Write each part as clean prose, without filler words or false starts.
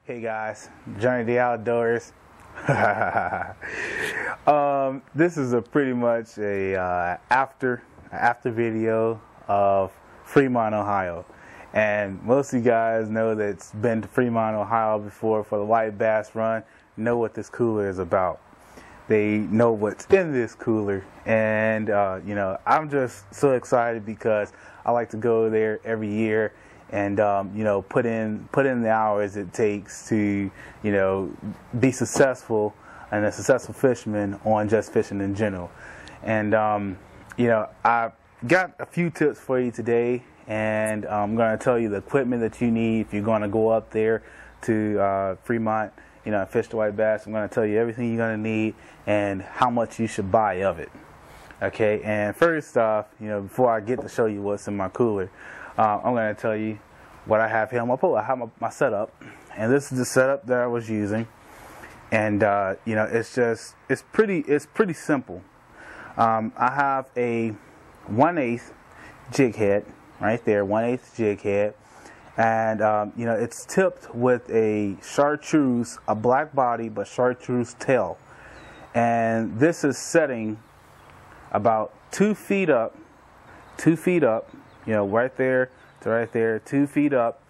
Hey guys, Journey to the Outdoors. This is pretty much a after video of Fremont, Ohio. And most of you guys know that's been to Fremont, Ohio before for the white bass run, know what this cooler is about. They know what's in this cooler, and you know, I'm just so excited because I like to go there every year and you know, put in the hours it takes to, you know, be successful and a successful fisherman on just fishing in general. And you know, I got a few tips for you today, and I'm going to tell you the equipment that you need if you're going to go up there to Fremont, you know, fish the white bass. I'm going to tell you everything you're going to need and how much you should buy of it. Okay, and first off, you know, before I get to show you what's in my cooler, I'm going to tell you what I have here on my pole. I have my setup, and this is the setup that I was using. And you know, it's pretty simple. I have a 1/8 jig head right there, 1/8 jig head, and you know, it's tipped with a chartreuse, a black body but chartreuse tail, and this is setting about 2 feet up, you know, right there to right there, 2 feet up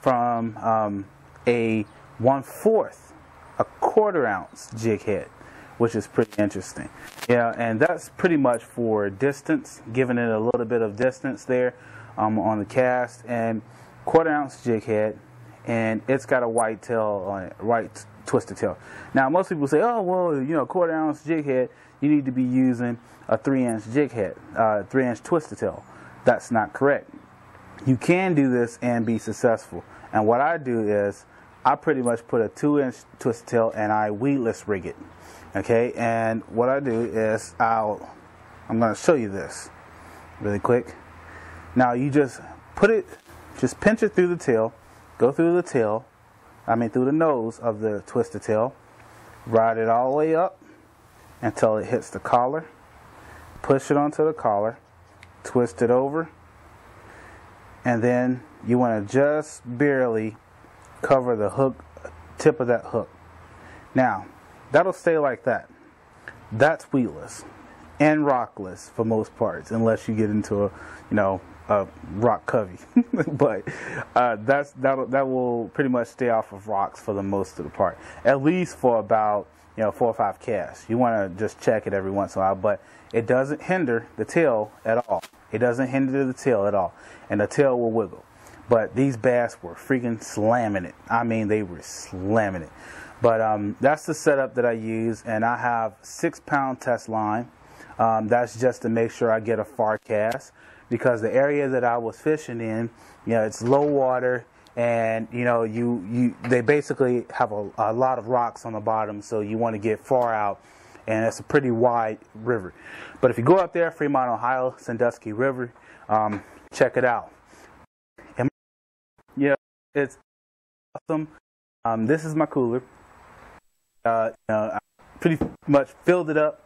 from a 1/4, a 1/4 ounce jig head, which is pretty interesting. Yeah, and that's pretty much for distance, giving it a little bit of distance there on the cast. And 1/4 ounce jig head, and it's got a white tail on it, white twisted tail. Now most people say, oh well, you know, 1/4 ounce jig head, you need to be using a 3-inch jig head, 3-inch twisted tail. That's not correct. You can do this and be successful. And what I do is I pretty much put a 2-inch twisted tail and I weedless rig it. Okay, and what I do is I'm going to show you this really quick. Now you just pinch it through the tail, go through the tail, through the nose of the twisted tail, ride it all the way up until it hits the collar, push it onto the collar, twist it over, and then you want to just barely cover the hook, tip of that hook. Now that'll stay like that. That's weedless and rockless for most parts, unless you get into a rock covey. But that will pretty much stay off of rocks for the most of the part, at least for about 4 or 5 casts. You want to just check it every once in a while, but it doesn't hinder the tail at all. It doesn't hinder the tail at all, and the tail will wiggle. But these bass were freaking slamming it. I mean, they were slamming it. But that's the setup that I use, and I have 6-pound test line. That's just to make sure I get a far cast, because the area that I was fishing in, it's low water, and they basically have a lot of rocks on the bottom, so you want to get far out, and it's a pretty wide river. But if you go up there, Fremont, Ohio, Sandusky River, check it out. And it's awesome. This is my cooler. I pretty much filled it up,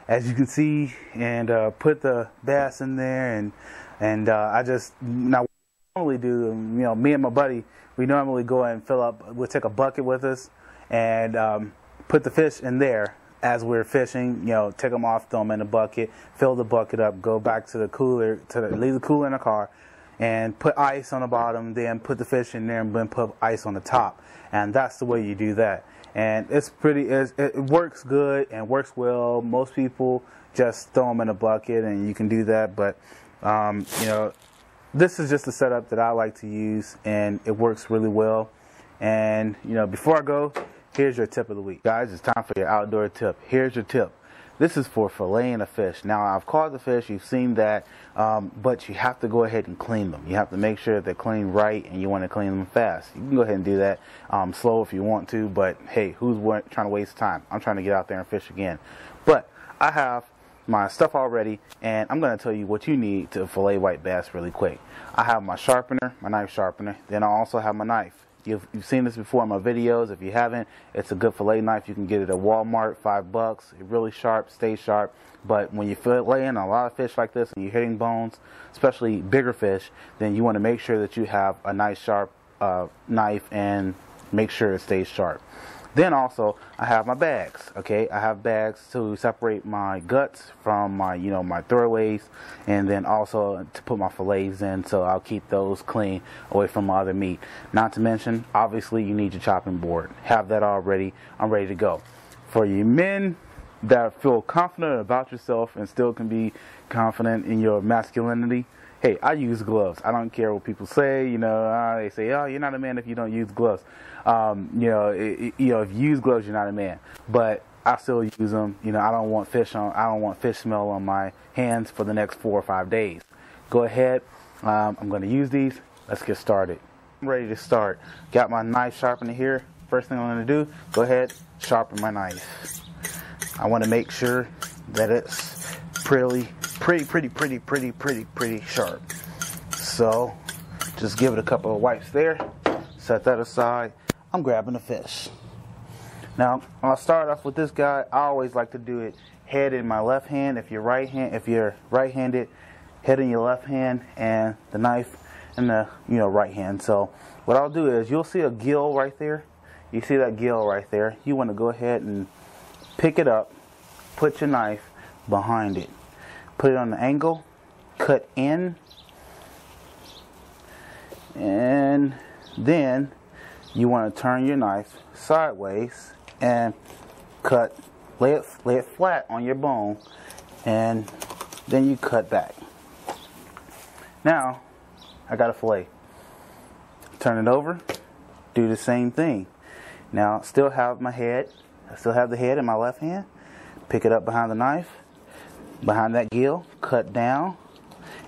as you can see, and put the bass in there, and I just normally do, me and my buddy, we normally go and fill up. We'll take a bucket with us and put the fish in there as we're fishing. Take them off, throw them in the bucket, fill the bucket up, go back to the cooler, leave the cooler in the car, and put ice on the bottom, then put the fish in there, and then put ice on the top. And that's the way you do that. And it works good and works well. Most people just throw them in a bucket, and you can do that. But this is just a setup that I like to use, and it works really well. And before I go, here's your tip of the week, guys. It's time for your outdoor tip. Here's your tip. This is for filleting a fish. Now, I've caught the fish, you've seen that, but you have to go ahead and clean them. You have to make sure that they're cleaned right, and you want to clean them fast. You can go ahead and do that slow if you want to, but hey, who's trying to waste time? I'm trying to get out there and fish again. But I have my stuff all ready, and I'm going to tell you what you need to fillet white bass really quick. I have my sharpener, my knife sharpener, then I also have my knife. You've seen this before in my videos. If you haven't, it's a good fillet knife. You can get it at Walmart, $5. It's really sharp, stays sharp. But when you're filleting a lot of fish like this and you're hitting bones, especially bigger fish, then you want to make sure that you have a nice sharp knife and make sure it stays sharp. Then also I have my bags. Okay, I have bags to separate my guts from my, you know, my throwaways, and then also to put my fillets in, so I'll keep those clean away from my other meat. Not to mention, obviously, you need your chopping board. Have that all ready. I'm ready to go. For you men that feel confident about yourself and still can be confident in your masculinity, hey, I use gloves. I don't care what people say. You know, they say, "Oh, you're not a man if you don't use gloves." You know, if you use gloves, you're not a man. But I still use them. You know, I don't want fish smell on my hands for the next 4 or 5 days. Go ahead. I'm going to use these. Let's get started. I'm ready to start. Got my knife sharpener here. First thing I'm going to do, go ahead, sharpen my knife. I want to make sure that it's pretty sharp. So just give it a couple of wipes there. Set that aside. I'm grabbing the fish. Now I'll start off with this guy. I always like to do it head in my left hand. If you're right-handed, head in your left hand and the knife in the right hand. So what I'll do is, you'll see a gill right there. You see that gill right there? You want to go ahead and pick it up, put your knife behind it, put it on the angle, cut in, and then you want to turn your knife sideways and cut, lay it flat on your bone, and then you cut back. Now I got a fillet. Turn it over, do the same thing. Now still have my head. I still have the head in my left hand. Pick it up behind the knife, behind that gill, cut down,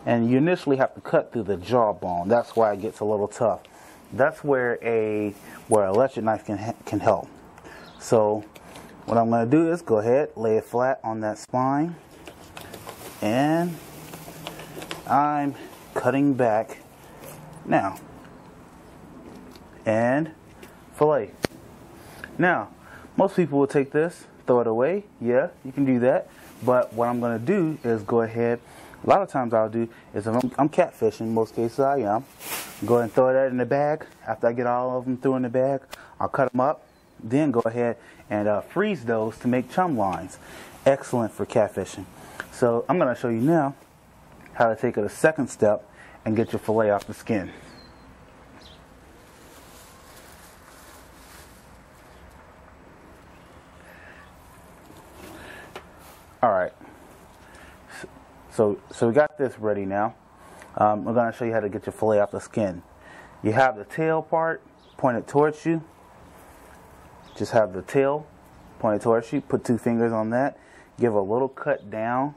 and you initially have to cut through the jawbone. That's why it gets a little tough. That's where an electric knife can help. So what I'm going to do is go ahead, lay it flat on that spine, and I'm cutting back now, and fillet. Now, most people will take this, throw it away. Yeah, you can do that. But what I'm going to do is go ahead. A lot of times I'll do is, if I'm catfishing, most cases I am, go ahead and throw that in the bag. After I get all of them through in the bag, I'll cut them up. Then go ahead and freeze those to make chum lines. Excellent for catfishing. So I'm going to show you now how to take it a second step and get your fillet off the skin. Alright, so we got this ready now. We're going to show you how to get your fillet off the skin. You have the tail part pointed towards you. Just have the tail pointed towards you. Put 2 fingers on that. Give a little cut down.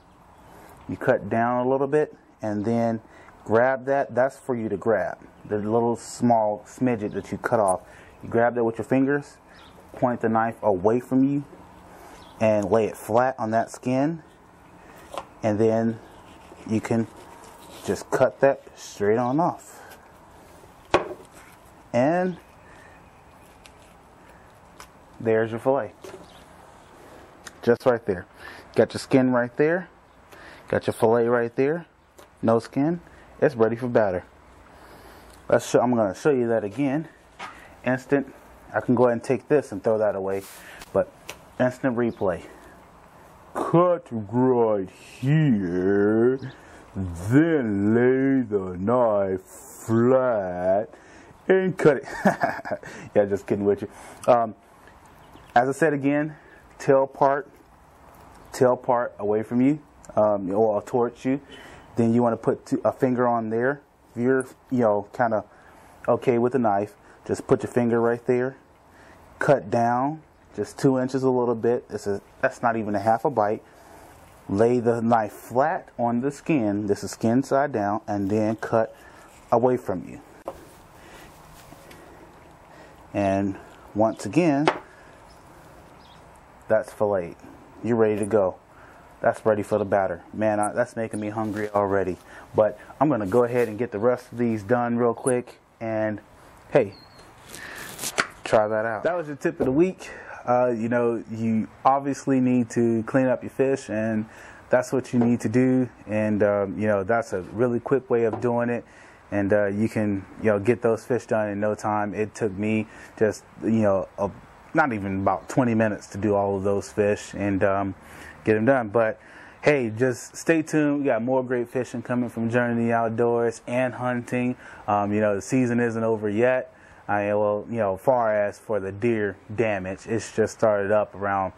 You cut down a little bit and then grab that. That's for you to grab. The little small smidget that you cut off. You grab that with your fingers. Point the knife away from you and lay it flat on that skin, and then you can just cut that straight on off. And there's your fillet. Just right there. Got your skin right there. Got your fillet right there. No skin. It's ready for batter. I'm going to show you that again. Instant. I can go ahead and take this and throw that away, but instant replay. Cut right here, then lay the knife flat and cut it. Yeah, just kidding with you. As I said again, tail part away from you, or towards you. Then you want to put a finger on there. If you're kind of okay with the knife, just put your finger right there. Cut down just 2 inches, a little bit. That's not even a half a bite. Lay the knife flat on the skin. This is skin side down, and then cut away from you. And once again, that's filleted. You're ready to go. That's ready for the batter. Man, that's making me hungry already. But I'm going to go ahead and get the rest of these done real quick. And hey, try that out. That was your tip of the week. You obviously need to clean up your fish, and that's what you need to do. And that's a really quick way of doing it. and you can get those fish done in no time. It took me just not even about 20 minutes to do all of those fish and get them done. But hey, just stay tuned. We got more great fishing coming from Journey to the Outdoors and hunting. The season isn't over yet. Far as for the deer damage, it's just started up around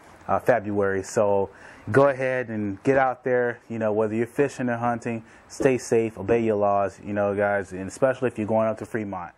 February. So go ahead and get out there. Whether you're fishing or hunting, stay safe, obey your laws, guys, and especially if you're going up to Fremont.